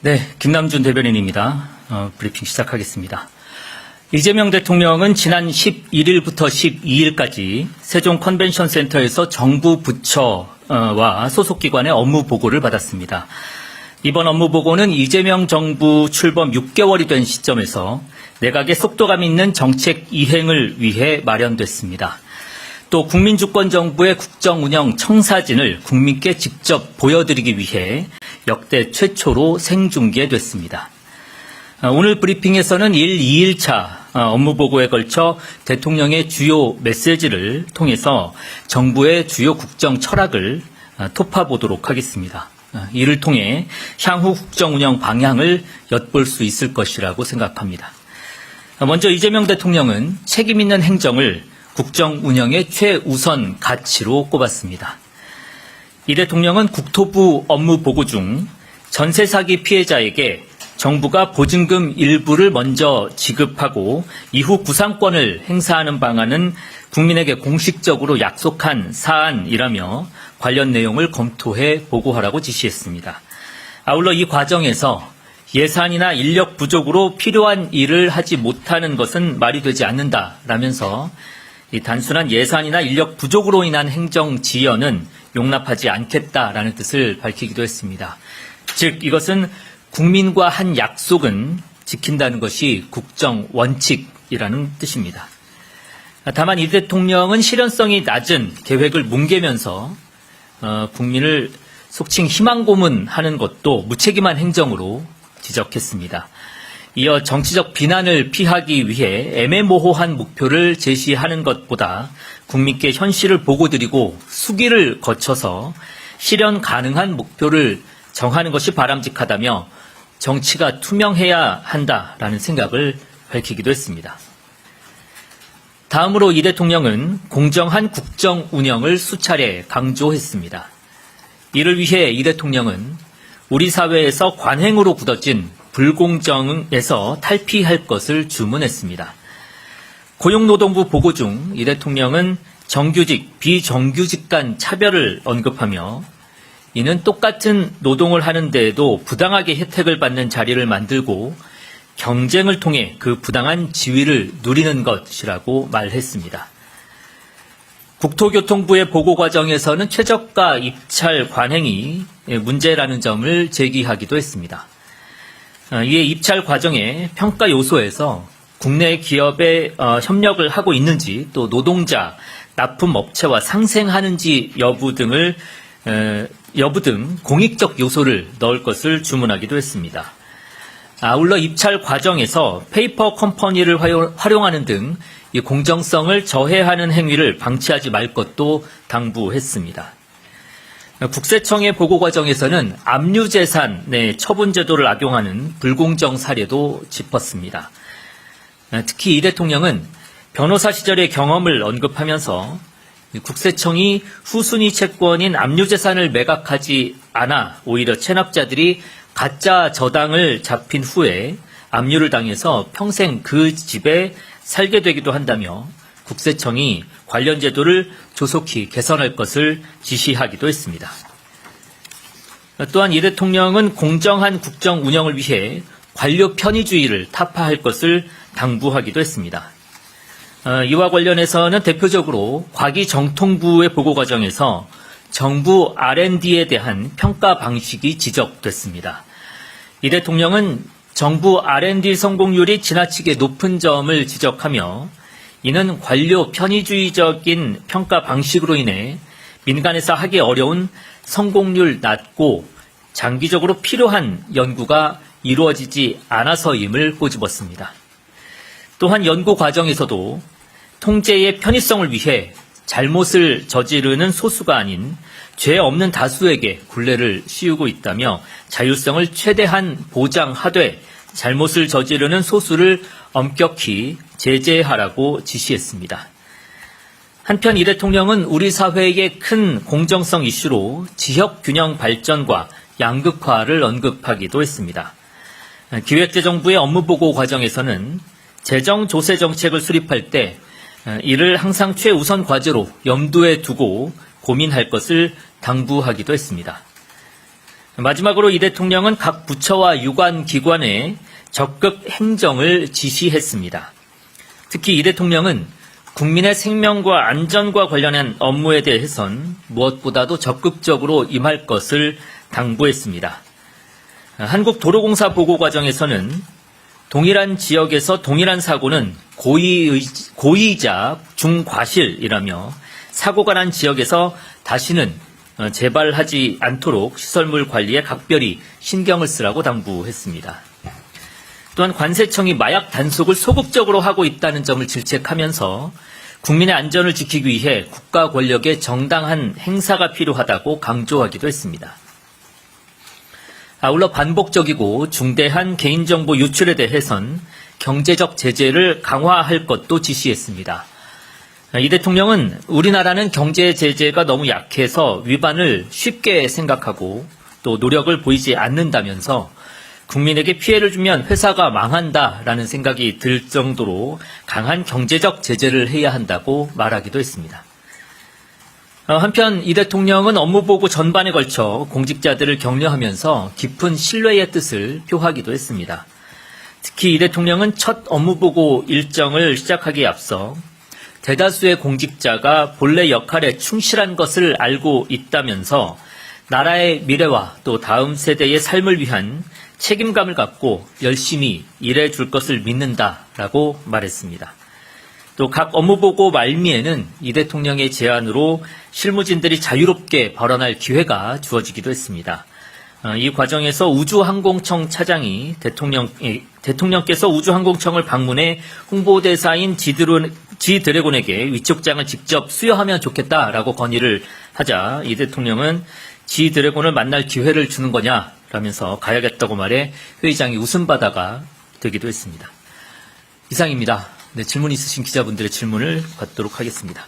네, 김남준 대변인입니다. 브리핑 시작하겠습니다. 이재명 대통령은 지난 11일부터 12일까지 세종 컨벤션 센터에서 정부 부처와 소속기관의 업무 보고를 받았습니다. 이번 업무 보고는 이재명 정부 출범 6개월이 된 시점에서 내각의 속도감 있는 정책 이행을 위해 마련됐습니다. 또 국민주권정부의 국정운영 청사진을 국민께 직접 보여드리기 위해 역대 최초로 생중계됐습니다. 오늘 브리핑에서는 2일차 업무보고에 걸쳐 대통령의 주요 메시지를 통해서 정부의 주요 국정 철학을 토파보도록 하겠습니다. 이를 통해 향후 국정운영 방향을 엿볼 수 있을 것이라고 생각합니다. 먼저 이재명 대통령은 책임 있는 행정을 국정 운영의 최우선 가치로 꼽았습니다. 이 대통령은 국토부 업무 보고 중 전세 사기 피해자에게 정부가 보증금 일부를 먼저 지급하고 이후 구상권을 행사하는 방안은 국민에게 공식적으로 약속한 사안이라며 관련 내용을 검토해 보고하라고 지시했습니다. 아울러 이 과정에서 예산이나 인력 부족으로 필요한 일을 하지 못하는 것은 말이 되지 않는다라면서 이 단순한 예산이나 인력 부족으로 인한 행정 지연은 용납하지 않겠다라는 뜻을 밝히기도 했습니다. 즉 이것은 국민과 한 약속은 지킨다는 것이 국정 원칙이라는 뜻입니다. 다만 이 대통령은 실현성이 낮은 계획을 뭉개면서 국민을 속칭 희망 고문하는 것도 무책임한 행정으로 지적했습니다. 이어 정치적 비난을 피하기 위해 애매모호한 목표를 제시하는 것보다 국민께 현실을 보고드리고 수기를 거쳐서 실현 가능한 목표를 정하는 것이 바람직하다며 정치가 투명해야 한다라는 생각을 밝히기도 했습니다. 다음으로 이 대통령은 공정한 국정 운영을 수차례 강조했습니다. 이를 위해 이 대통령은 우리 사회에서 관행으로 굳어진 불공정에서 탈피할 것을 주문했습니다. 고용노동부 보고 중 이 대통령은 정규직, 비정규직 간 차별을 언급하며 이는 똑같은 노동을 하는 데에도 부당하게 혜택을 받는 자리를 만들고 경쟁을 통해 그 부당한 지위를 누리는 것이라고 말했습니다. 국토교통부의 보고 과정에서는 최저가 입찰 관행이 문제라는 점을 제기하기도 했습니다. 이에 입찰 과정의 평가 요소에서 국내 기업에 협력을 하고 있는지 또 노동자, 납품업체와 상생하는지 여부 등 공익적 요소를 넣을 것을 주문하기도 했습니다. 아울러 입찰 과정에서 페이퍼 컴퍼니를 활용하는 등 이 공정성을 저해하는 행위를 방치하지 말 것도 당부했습니다. 국세청의 보고 과정에서는 압류재산의 처분 제도를 악용하는 불공정 사례도 짚었습니다. 특히 이 대통령은 변호사 시절의 경험을 언급하면서 국세청이 후순위 채권인 압류재산을 매각하지 않아 오히려 체납자들이 가짜 저당을 잡힌 후에 압류를 당해서 평생 그 집에 살게 되기도 한다며 국세청이 관련 제도를 조속히 개선할 것을 지시하기도 했습니다. 또한 이 대통령은 공정한 국정 운영을 위해 관료 편의주의를 타파할 것을 당부하기도 했습니다. 이와 관련해서는 대표적으로 과기정통부의 보고 과정에서 정부 R&D에 대한 평가 방식이 지적됐습니다. 이 대통령은 정부 R&D 성공률이 지나치게 높은 점을 지적하며 이는 관료 편의주의적인 평가 방식으로 인해 민간에서 하기 어려운 성공률 낮고 장기적으로 필요한 연구가 이루어지지 않아서임을 꼬집었습니다. 또한 연구 과정에서도 통제의 편의성을 위해 잘못을 저지르는 소수가 아닌 죄 없는 다수에게 굴레를 씌우고 있다며 자율성을 최대한 보장하되 잘못을 저지르는 소수를 엄격히 제재하라고 지시했습니다. 한편 이 대통령은 우리 사회의 큰 공정성 이슈로 지역균형 발전과 양극화를 언급하기도 했습니다. 기획재정부의 업무보고 과정에서는 재정조세 정책을 수립할 때 이를 항상 최우선 과제로 염두에 두고 고민할 것을 당부하기도 했습니다. 마지막으로 이 대통령은 각 부처와 유관 기관에 적극 행정을 지시했습니다. 특히 이 대통령은 국민의 생명과 안전과 관련한 업무에 대해선 무엇보다도 적극적으로 임할 것을 당부했습니다. 한국도로공사 보고 과정에서는 동일한 지역에서 동일한 사고는 고의이자 중과실이라며 사고가 난 지역에서 다시는 재발하지 않도록 시설물 관리에 각별히 신경을 쓰라고 당부했습니다. 또한 관세청이 마약 단속을 소극적으로 하고 있다는 점을 질책하면서 국민의 안전을 지키기 위해 국가 권력의 정당한 행사가 필요하다고 강조하기도 했습니다. 아울러 반복적이고 중대한 개인정보 유출에 대해선 경제적 제재를 강화할 것도 지시했습니다. 이 대통령은 우리나라는 경제 제재가 너무 약해서 위반을 쉽게 생각하고 또 노력을 보이지 않는다면서 국민에게 피해를 주면 회사가 망한다라는 생각이 들 정도로 강한 경제적 제재를 해야 한다고 말하기도 했습니다. 한편 이 대통령은 업무보고 전반에 걸쳐 공직자들을 격려하면서 깊은 신뢰의 뜻을 표하기도 했습니다. 특히 이 대통령은 첫 업무보고 일정을 시작하기에 앞서 대다수의 공직자가 본래 역할에 충실한 것을 알고 있다면서 나라의 미래와 또 다음 세대의 삶을 위한 책임감을 갖고 열심히 일해줄 것을 믿는다라고 말했습니다. 또 각 업무보고 말미에는 이 대통령의 제안으로 실무진들이 자유롭게 발언할 기회가 주어지기도 했습니다. 이 과정에서 우주항공청 차장이 대통령께서 우주항공청을 방문해 홍보대사인 지드래곤에게 위촉장을 직접 수여하면 좋겠다라고 건의를 하자 이 대통령은 지드래곤을 만날 기회를 주는 거냐라면서 가야겠다고 말해 회의장이 웃음바다가 되기도 했습니다. 이상입니다. 네, 질문 있으신 기자분들의 질문을 받도록 하겠습니다.